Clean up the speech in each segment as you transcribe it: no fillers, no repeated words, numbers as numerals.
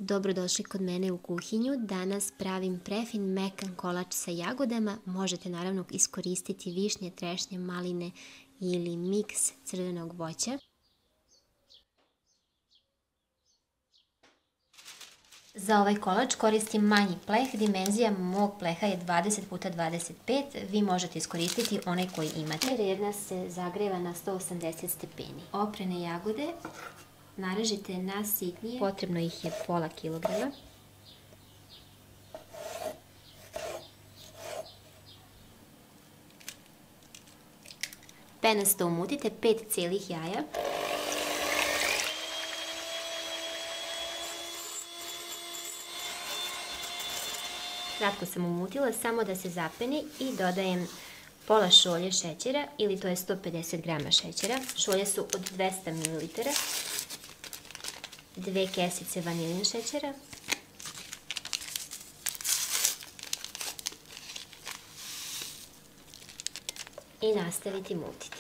Dobrodošli kod mene u kuhinju. Danas pravim prefin mekan kolač sa jagodama. Možete naravno iskoristiti višnje, trešnje, maline ili miks crvenog voća. Za ovaj kolač koristim manji pleh, dimenzija mog pleha je 20x25, vi možete iskoristiti onaj koji imate. Jedna se zagreva na 180 stepeni. Oprane jagode narežite na sitnije, potrebno ih je pola kilograma. Penasto umutite 5 cijelih jaja. Kratko sam umutila, samo da se zapeni i dodajem pola šolje šećera ili to je 150 grama šećera. Šolje su od 200 ml. 2 kesice vanilin šećera. I nastaviti mutiti.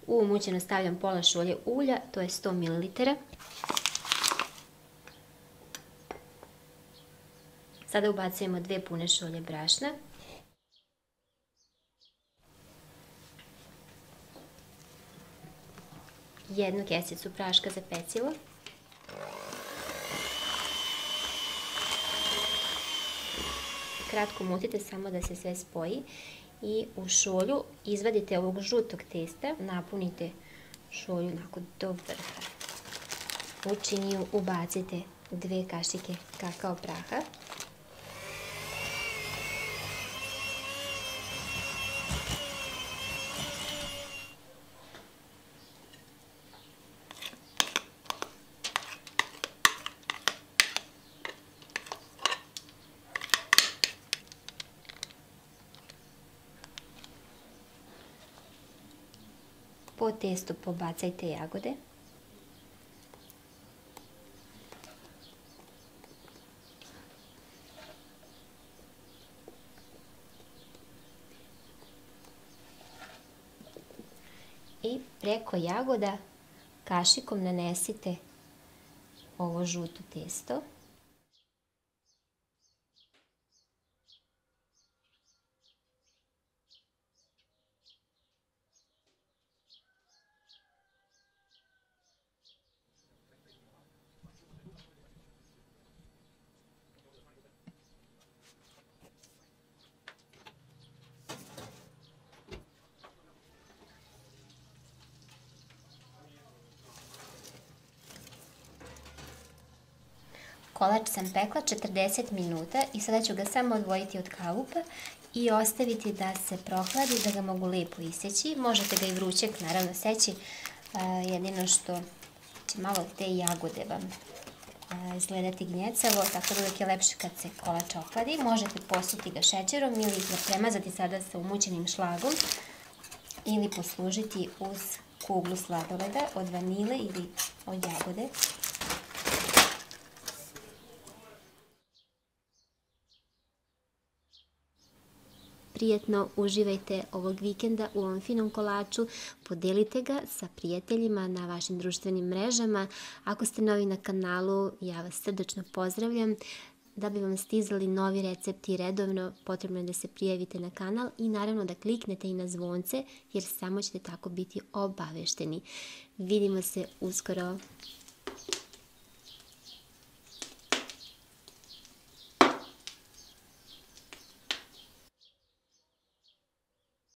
U umućeno stavljam pola šolje ulja, to je 100 ml. Sada ubacujemo 2 pune šolje brašna. Jednu kesicu praška za pecivo. Kratko mutite samo da se sve spoji. I u šolju izvadite ovog žutog testa, napunite šolju onako do vrha. U činiju ubacite 2 kašike kakao praha. Po testu pobacajte jagode. I preko jagoda kašikom nanesite ovo žuto testo. Kolač sam pekla 40 minuta i sada ću ga samo odvojiti od kalupa i ostaviti da se prohladi, da ga mogu lijepo iseći. Možete ga i vrućeg naravno seći, jedino što će malo te jagode vam izgledati gnjecavo, tako da uvijek je lepše kad se kolač ohladi. Možete posuti ga šećerom ili ga premazati sada sa umućenim šlagom ili poslužiti uz kuglu sladoleda od vanile ili od jagode. Prijetno uživajte ovog vikenda u ovom finom kolaču, podelite ga sa prijateljima na vašim društvenim mrežama. Ako ste novi na kanalu, ja vas srdačno pozdravljam. Da bi vam stizali novi recepti redovno, potrebno je da se prijavite na kanal i naravno da kliknete i na zvonce, jer samo ćete tako biti obavešteni. Vidimo se uskoro.